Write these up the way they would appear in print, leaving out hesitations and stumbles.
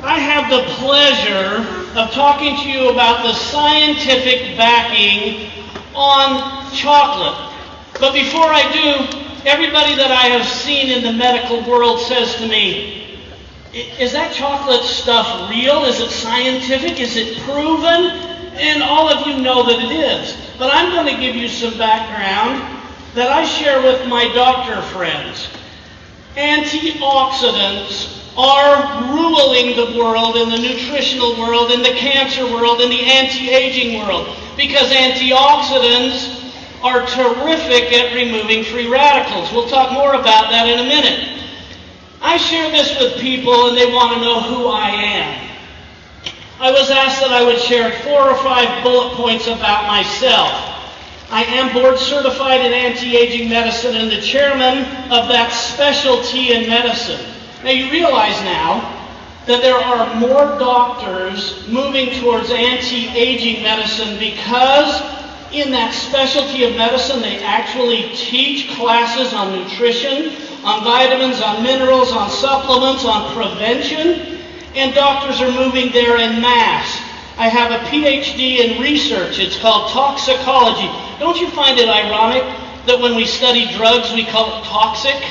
I have the pleasure of talking to you about the scientific backing on chocolate. But before I do, everybody that I have seen in the medical world says to me, is that chocolate stuff real? Is it scientific? Is it proven? And all of you know that it is. But I'm going to give you some background that I share with my doctor friends. Antioxidants are ruling the world, in the nutritional world, in the cancer world, in the anti-aging world, because antioxidants are terrific at removing free radicals. We'll talk more about that in a minute. I share this with people and they want to know who I am. I was asked that I would share 4 or 5 bullet points about myself. I am board certified in anti-aging medicine and the chairman of that specialty in medicine. Now you realize now that there are more doctors moving towards anti-aging medicine because in that specialty of medicine they actually teach classes on nutrition, on vitamins, on minerals, on supplements, on prevention, and doctors are moving there en masse. I have a PhD in research. It's called toxicology. Don't you find it ironic that when we study drugs we call it toxicology?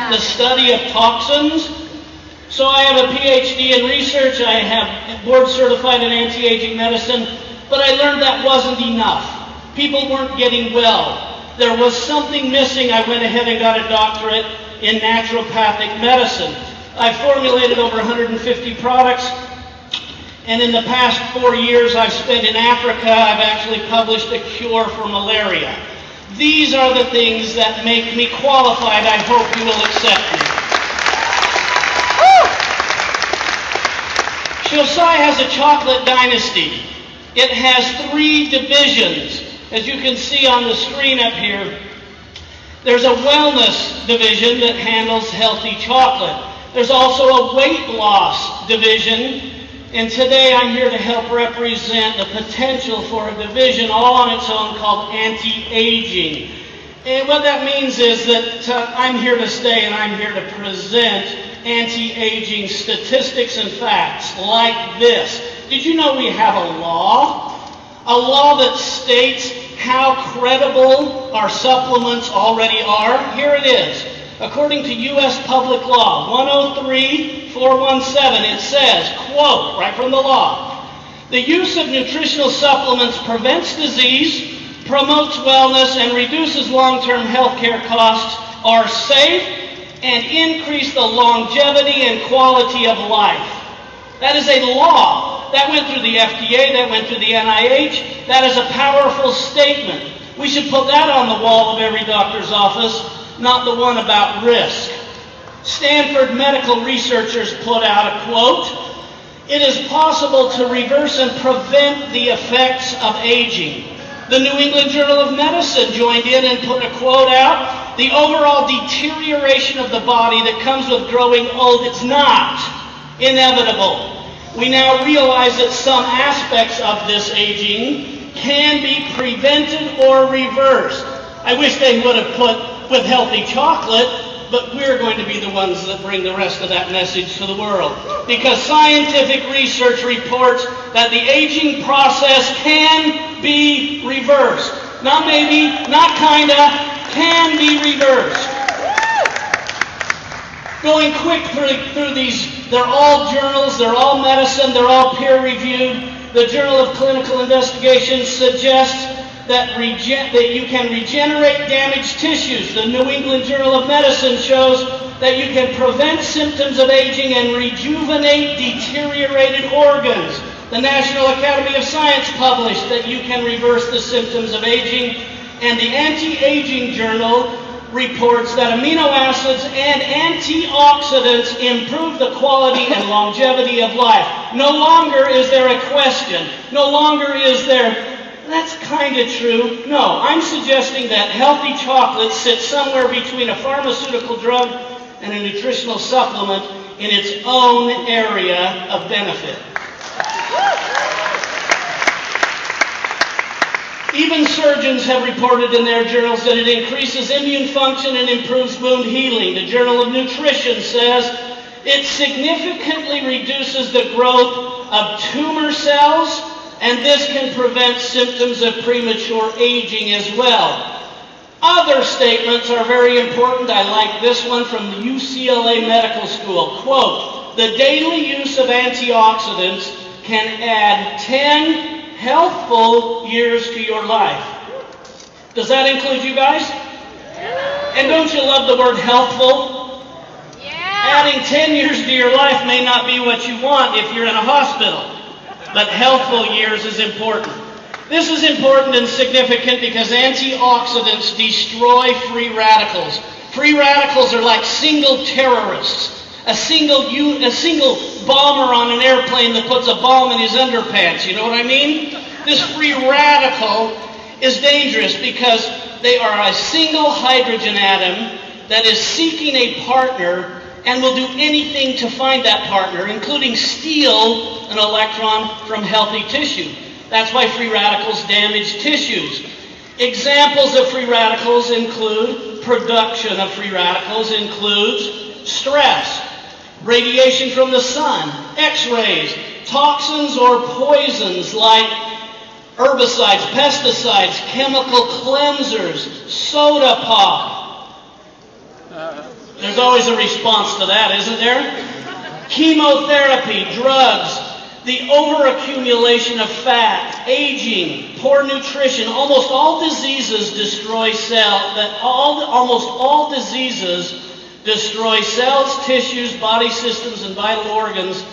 The study of toxins. So I have a PhD in research. I have board certified in anti-aging medicine, but I learned that wasn't enough. People weren't getting well. There was something missing. I went ahead and got a doctorate in naturopathic medicine. I formulated over 150 products, and in the past 4 years I've spent in Africa. I've actually published a cure for malaria. These are the things that make me qualified. I hope you will accept me. Xocai has a chocolate dynasty. It has 3 divisions. As you can see on the screen up here, there's a wellness division that handles healthy chocolate. There's also a weight loss division. And today I'm here to help represent the potential for a division all on its own called anti-aging. And what that means is that I'm here to stay and I'm here to present anti-aging statistics and facts like this. Did you know we have a law? A law that states how credible our supplements already are? Here it is. According to U.S. Public Law 103-417, it says, quote, right from the law, the use of nutritional supplements prevents disease, promotes wellness, and reduces long-term health care costs, are safe, and increase the longevity and quality of life. That is a law. That went through the FDA, that went through the NIH. That is a powerful statement. We should put that on the wall of every doctor's office, not the one about risk. Stanford medical researchers put out a quote, it is possible to reverse and prevent the effects of aging. The New England Journal of Medicine joined in and put a quote out, the overall deterioration of the body that comes with growing old, it's not inevitable. We now realize that some aspects of this aging can be prevented or reversed. I wish they would have put with healthy chocolate, but we're going to be the ones that bring the rest of that message to the world. Because scientific research reports that the aging process can be reversed. Not maybe, not kinda, can be reversed. Going quick through these, they're all journals, they're all medicine, they're all peer-reviewed. The Journal of Clinical Investigation suggests that you can regenerate damaged tissues. The New England Journal of Medicine shows that you can prevent symptoms of aging and rejuvenate deteriorated organs. The National Academy of Science published that you can reverse the symptoms of aging. And the Anti-Aging Journal reports that amino acids and antioxidants improve the quality and longevity of life. No longer is there a question. No longer is there, that's kind of true. No, I'm suggesting that healthy chocolate sits somewhere between a pharmaceutical drug and a nutritional supplement in its own area of benefit. Even surgeons have reported in their journals that it increases immune function and improves wound healing. The Journal of Nutrition says It significantly reduces the growth of tumor cells, and this can prevent symptoms of premature aging as well. Other statements are very important. I like this one from the UCLA Medical School. Quote, "The daily use of antioxidants can add 10 healthful years to your life." Does that include you guys? And don't you love the word healthful? Adding 10 years to your life may not be what you want if you're in a hospital, but healthful years is important. This is important and significant because antioxidants destroy free radicals. Free radicals are like single terrorists. A single bomber on an airplane that puts a bomb in his underpants. You know what I mean? This free radical is dangerous because they are a single hydrogen atom that is seeking a partner and will do anything to find that partner, including steal an electron from healthy tissue. That's why free radicals damage tissues. Examples of free radicals include, production of free radicals includes stress, radiation from the sun, X-rays, toxins or poisons like herbicides, pesticides, chemical cleansers, soda pop. There's always a response to that, isn't there? Chemotherapy, drugs, the overaccumulation of fat, aging, poor nutrition. Almost all diseases destroy almost all diseases destroy cells, tissues, body systems, and vital organs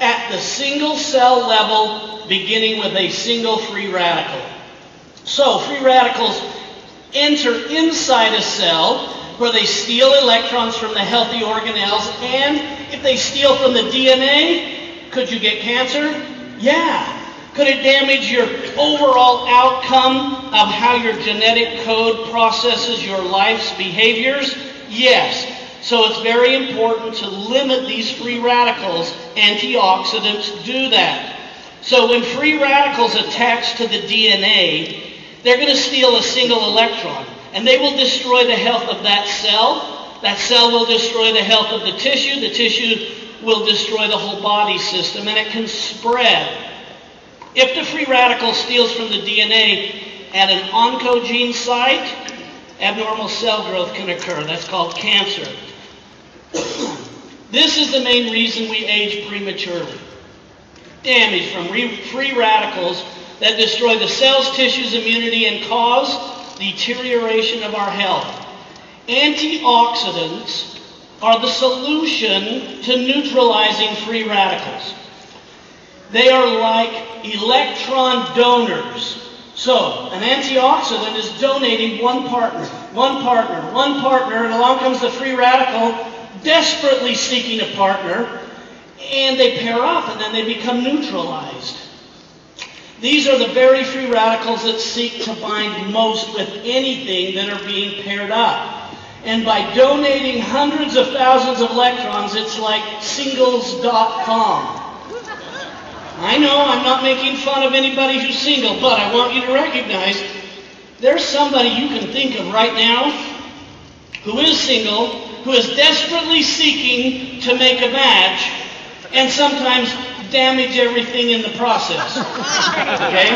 at the single cell level, beginning with a single free radical. So, free radicals enter inside a cell where they steal electrons from the healthy organelles, and if they steal from the DNA, could you get cancer? Yeah. Could it damage your overall outcome of how your genetic code processes your life's behaviors? Yes. So it's very important to limit these free radicals. Antioxidants do that. So when free radicals attach to the DNA, they're going to steal a single electron, and they will destroy the health of that cell. That cell will destroy the health of the tissue. The tissue will destroy the whole body system, and it can spread. If the free radical steals from the DNA at an oncogene site, abnormal cell growth can occur. That's called cancer. This is the main reason we age prematurely. Damage from free radicals that destroy the cells, tissues, immunity, and cause deterioration of our health. Antioxidants are the solution to neutralizing free radicals. They are like electron donors. So, an antioxidant is donating one partner, and along comes the free radical desperately seeking a partner, and they pair up, and then they become neutralized. These are the very free radicals that seek to bind most with anything that are being paired up. And by donating hundreds of thousands of electrons, it's like singles.com. I know I'm not making fun of anybody who's single, but I want you to recognize there's somebody you can think of right now who is single, who is desperately seeking to make a match, and sometimes damage everything in the process. Okay?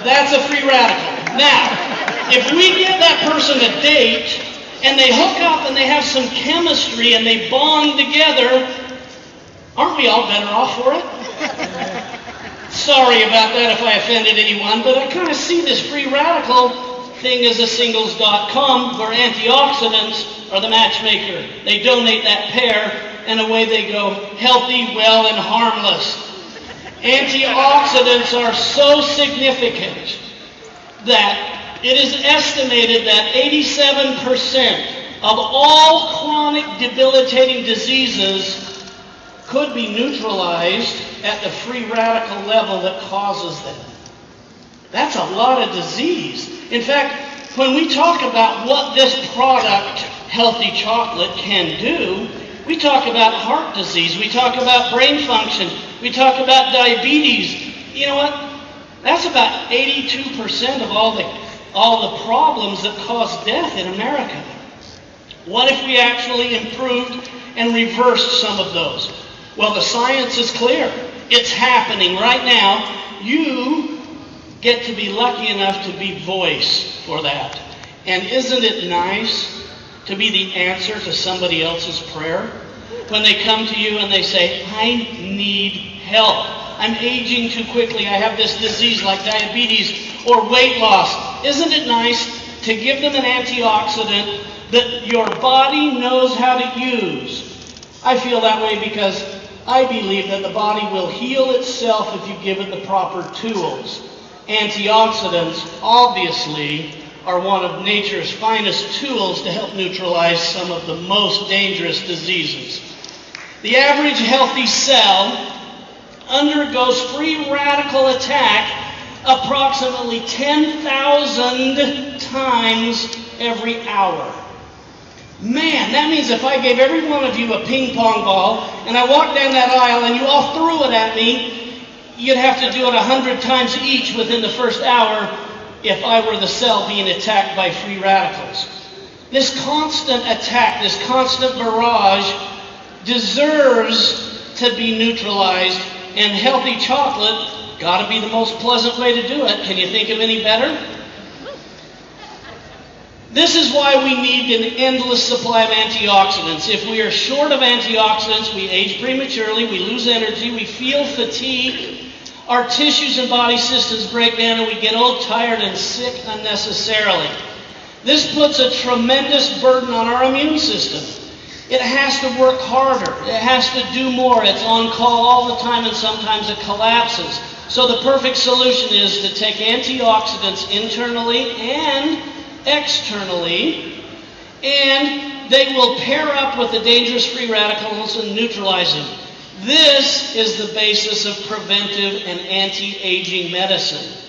That's a free radical. Now, if we give that person a date, and they hook up and they have some chemistry and they bond together, aren't we all better off for it? Sorry about that if I offended anyone, but I kind of see this free radical thing as a singles.com where antioxidants are the matchmaker. They donate that pair and away they go, healthy, well, and harmless. Antioxidants are so significant that it is estimated that 87% of all chronic debilitating diseases could be neutralized at the free radical level that causes them. That's a lot of disease. In fact, when we talk about what this product, healthy chocolate, can do, we talk about heart disease, we talk about brain function, we talk about diabetes. You know what? That's about 82% of all the problems that cause death in America. What if we actually improved and reversed some of those. Well, the science is clear. It's happening right now. You get to be lucky enough to be voice for that. And isn't it nice to be the answer to somebody else's prayer? When they come to you and they say, I need help. I'm aging too quickly. I have this disease like diabetes or weight loss. Isn't it nice to give them an antioxidant that your body knows how to use? I feel that way because I believe that the body will heal itself if you give it the proper tools. Antioxidants, obviously, are one of nature's finest tools to help neutralize some of the most dangerous diseases. The average healthy cell undergoes free radical attack approximately 10,000 times every hour. Man, that means if I gave every one of you a ping pong ball and I walked down that aisle and you all threw it at me, you'd have to do it 100 times each within the first hour if I were the cell being attacked by free radicals. This constant attack, this constant barrage deserves to be neutralized, and healthy chocolate got to be the most pleasant way to do it. Can you think of any better? This is why we need an endless supply of antioxidants. If we are short of antioxidants, we age prematurely, we lose energy, we feel fatigue, our tissues and body systems break down, and we get old, tired, and sick unnecessarily. This puts a tremendous burden on our immune system. It has to work harder. It has to do more. It's on call all the time, and sometimes it collapses. So the perfect solution is to take antioxidants internally and externally, and they will pair up with the dangerous free radicals and neutralize them. This is the basis of preventive and anti-aging medicine.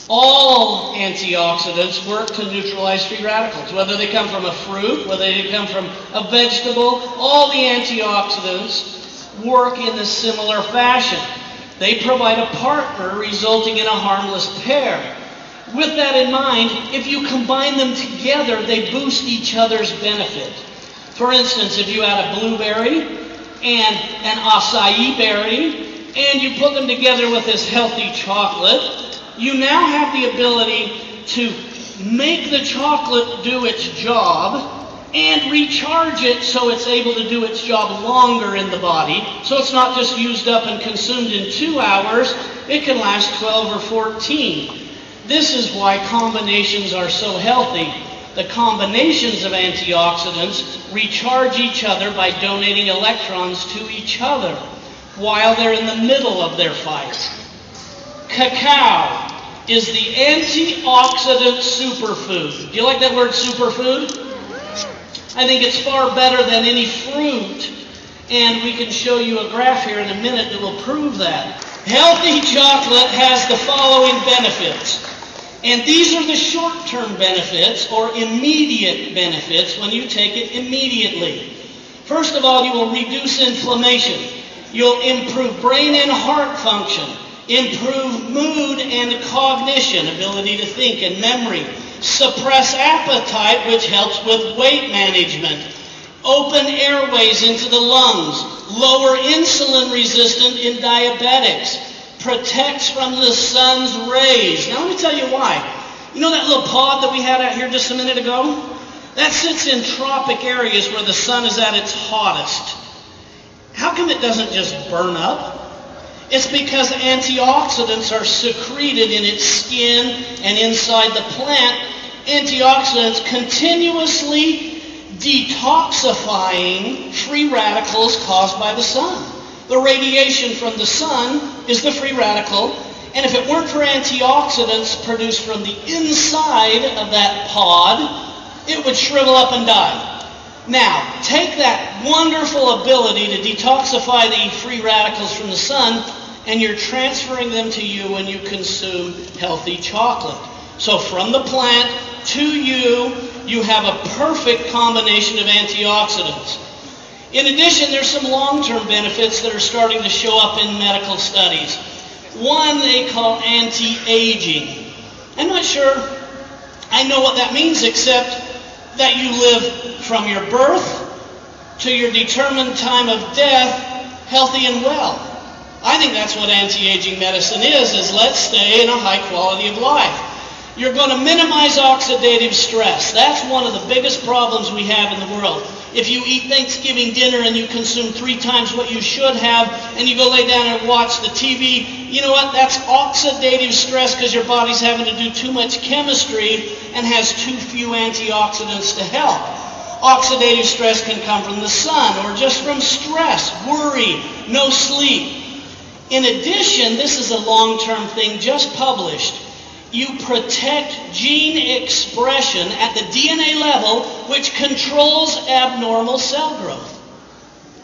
All antioxidants work to neutralize free radicals, whether they come from a fruit, whether they come from a vegetable. All the antioxidants work in a similar fashion. They provide a partner, resulting in a harmless pair. With that in mind, if you combine them together, they boost each other's benefit. For instance, if you add a blueberry and an acai berry, and you put them together with this healthy chocolate, you now have the ability to make the chocolate do its job and recharge it so it's able to do its job longer in the body. So it's not just used up and consumed in 2 hours, it can last 12 or 14. This is why combinations are so healthy. The combinations of antioxidants recharge each other by donating electrons to each other while they're in the middle of their fight. Cacao is the antioxidant superfood. Do you like that word, superfood? I think it's far better than any fruit, and we can show you a graph here in a minute that will prove that. Healthy chocolate has the following benefits, and these are the short-term benefits or immediate benefits when you take it immediately. First of all, you will reduce inflammation. You'll improve brain and heart function, improve mood and cognition, ability to think and memory, suppress appetite, which helps with weight management, open airways into the lungs, lower insulin resistance in diabetics, protects from the sun's rays. Now let me tell you why. You know that little pod that we had out here just a minute ago? That sits in tropic areas where the sun is at its hottest. How come it doesn't just burn up? It's because antioxidants are secreted in its skin and inside the plant. Antioxidants continuously detoxifying free radicals caused by the sun. The radiation from the sun is the free radical, and if it weren't for antioxidants produced from the inside of that pod, it would shrivel up and die. Now, take that wonderful ability to detoxify the free radicals from the sun, and you're transferring them to you when you consume healthy chocolate. So from the plant to you, you have a perfect combination of antioxidants. In addition, there's some long-term benefits that are starting to show up in medical studies. One they call anti-aging. I'm not sure I know what that means, except that you live from your birth to your determined time of death healthy and well. I think that's what anti-aging medicine is let's stay in a high quality of life. You're going to minimize oxidative stress. That's one of the biggest problems we have in the world. If you eat Thanksgiving dinner and you consume 3 times what you should have, and you go lay down and watch the TV, you know what? That's oxidative stress because your body's having to do too much chemistry and has too few antioxidants to help. Oxidative stress can come from the sun or just from stress, worry, no sleep. In addition, this is a long-term thing just published. You protect gene expression at the DNA level, which controls abnormal cell growth.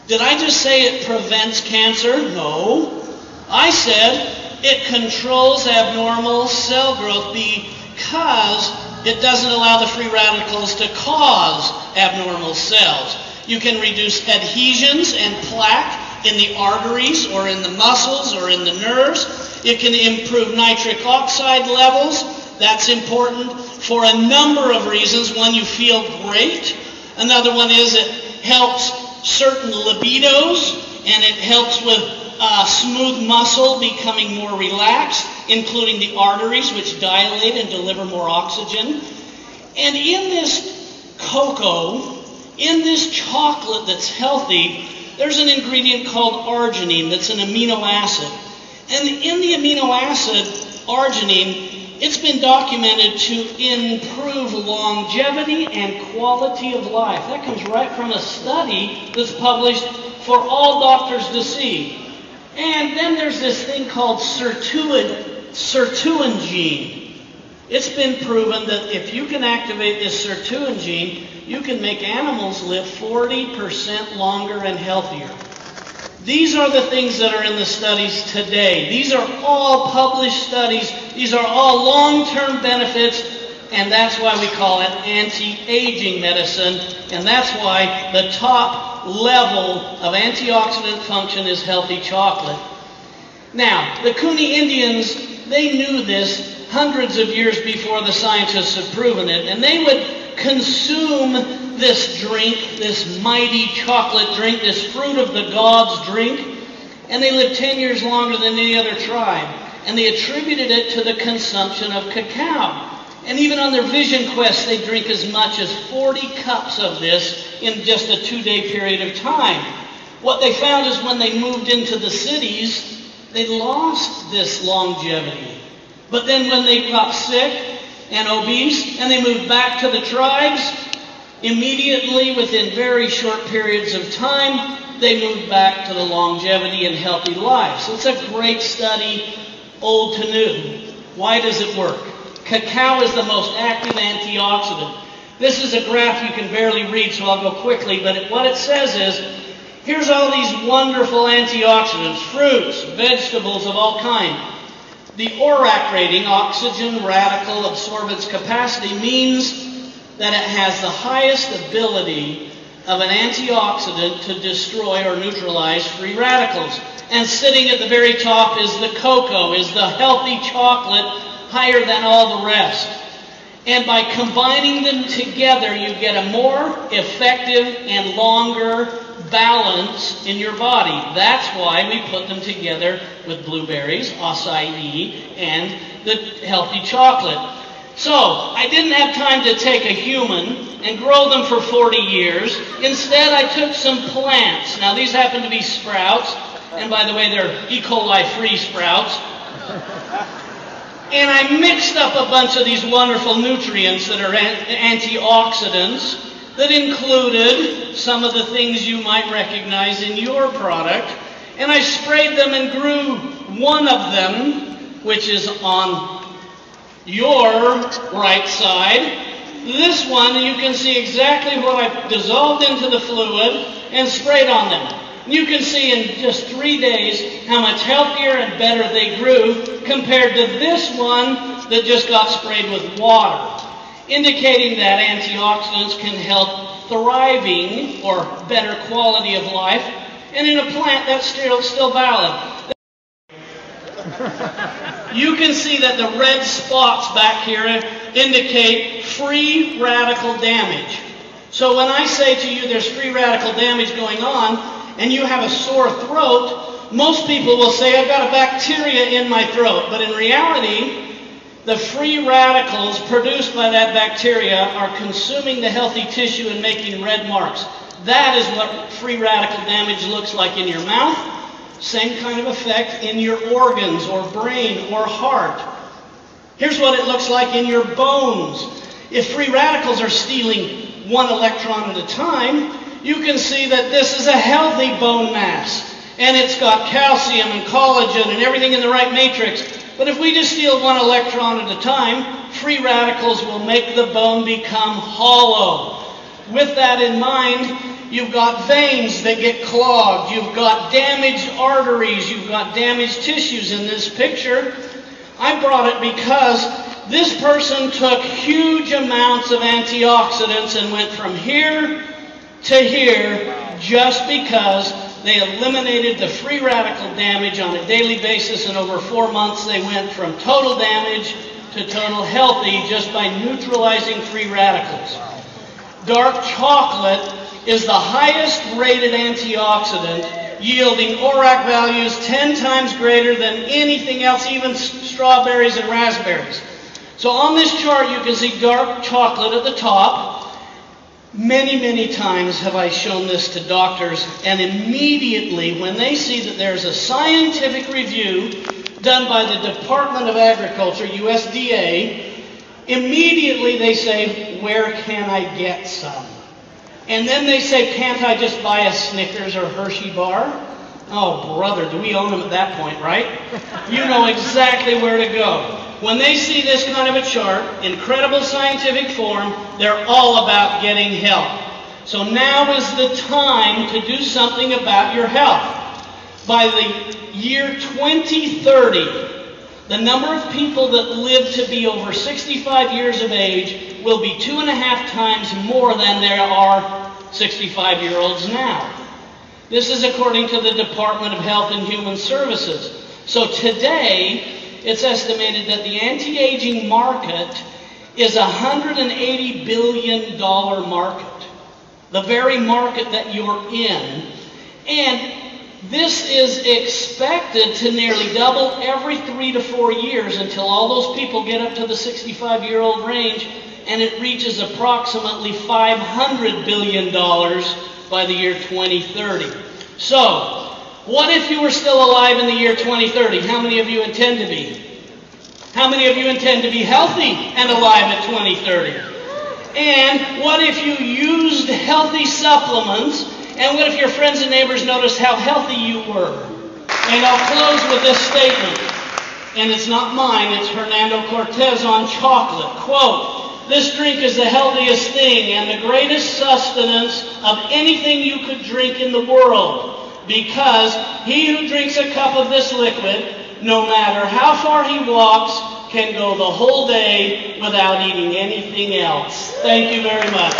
Did I just say it prevents cancer? No. I said it controls abnormal cell growth because it doesn't allow the free radicals to cause abnormal cells. You can reduce adhesions and plaque in the arteries or in the muscles or in the nerves. It can improve nitric oxide levels. That's important for a number of reasons. One, you feel great. Another one is it helps certain libidos, and it helps with smooth muscle becoming more relaxed, including the arteries, which dilate and deliver more oxygen. And in this cocoa, in this chocolate that's healthy, there's an ingredient called arginine that's an amino acid. And in the amino acid, arginine, it's been documented to improve longevity and quality of life. That comes right from a study that's published for all doctors to see. And then there's this thing called sirtuin gene. It's been proven that if you can activate this sirtuin gene, you can make animals live 40% longer and healthier. These are the things that are in the studies today. These are all published studies. These are all long-term benefits, and that's why we call it anti-aging medicine, and that's why the top level of antioxidant function is healthy chocolate. Now, the Cooney Indians, they knew this hundreds of years before the scientists had proven it, and they would consume this drink, this mighty chocolate drink, this fruit of the gods drink, and they lived 10 years longer than any other tribe. And they attributed it to the consumption of cacao. And even on their vision quest, they drink as much as 40 cups of this in just a 2-day period of time. What they found is when they moved into the cities, they lost this longevity. But then when they got sick and obese, and they moved back to the tribes, immediately, within very short periods of time, they moved back to the longevity and healthy life. So it's a great study, old to new. Why does it work? Cacao is the most active antioxidant. This is a graph you can barely read, so I'll go quickly, but what it says is, here's all these wonderful antioxidants, fruits, vegetables of all kinds. The ORAC rating, oxygen radical absorbance capacity, means that it has the highest ability of an antioxidant to destroy or neutralize free radicals. And sitting at the very top is the cocoa, is the healthy chocolate, higher than all the rest. And by combining them together, you get a more effective and longer balance in your body. That's why we put them together with blueberries, acai, and the healthy chocolate. So, I didn't have time to take a human and grow them for 40 years. Instead, I took some plants. Now, these happen to be sprouts, and by the way, they're E. coli-free sprouts. And I mixed up a bunch of these wonderful nutrients that are antioxidants that included some of the things you might recognize in your product. And I sprayed them and grew one of them, which is on your right side. This one, you can see exactly what I dissolved into the fluid and sprayed on them. You can see in just 3 days how much healthier and better they grew compared to this one that just got sprayed with water, indicating that antioxidants can help thriving or better quality of life, and in a plant that's still valid. You can see that the red spots back here indicate free radical damage. So when I say to you there's free radical damage going on and you have a sore throat, most people will say I've got a bacteria in my throat. But in reality, the free radicals produced by that bacteria are consuming the healthy tissue and making red marks. That is what free radical damage looks like in your mouth. Same kind of effect in your organs or brain or heart. Here's what it looks like in your bones. If free radicals are stealing one electron at a time, you can see that this is a healthy bone mass. And it's got calcium and collagen and everything in the right matrix. But if we just steal one electron at a time, free radicals will make the bone become hollow. With that in mind, you've got veins that get clogged. You've got damaged arteries. You've got damaged tissues in this picture. I brought it because this person took huge amounts of antioxidants and went from here to here just because they eliminated the free radical damage on a daily basis, and over 4 months they went from total damage to total healthy just by neutralizing free radicals. Dark chocolate is the highest rated antioxidant, yielding ORAC values 10 times greater than anything else, even strawberries and raspberries. So on this chart you can see dark chocolate at the top. Many, many times have I shown this to doctors, and immediately when they see that there's a scientific review done by the Department of Agriculture, USDA, immediately they say, where can I get some? And then they say, can't I just buy a Snickers or Hershey bar? Oh, brother, do we own them at that point, right? You know exactly where to go. When they see this kind of a chart, incredible scientific form, they're all about getting help. So now is the time to do something about your health. By the year 2030, the number of people that live to be over 65 years of age will be 2.5 times more than there are 65-year-olds now. This is according to the Department of Health and Human Services. So today, it's estimated that the anti-aging market is a $180 billion market. The very market that you're in. And this is expected to nearly double every 3 to 4 years until all those people get up to the 65-year-old range, and it reaches approximately $500 billion by the year 2030. So, what if you were still alive in the year 2030? How many of you intend to be? How many of you intend to be healthy and alive at 2030? And what if you used healthy supplements? And what if your friends and neighbors noticed how healthy you were? And I'll close with this statement. And it's not mine, it's Hernando Cortez on chocolate. Quote, "This drink is the healthiest thing and the greatest sustenance of anything you could drink in the world. Because he who drinks a cup of this liquid, no matter how far he walks, can go the whole day without eating anything else." Thank you very much.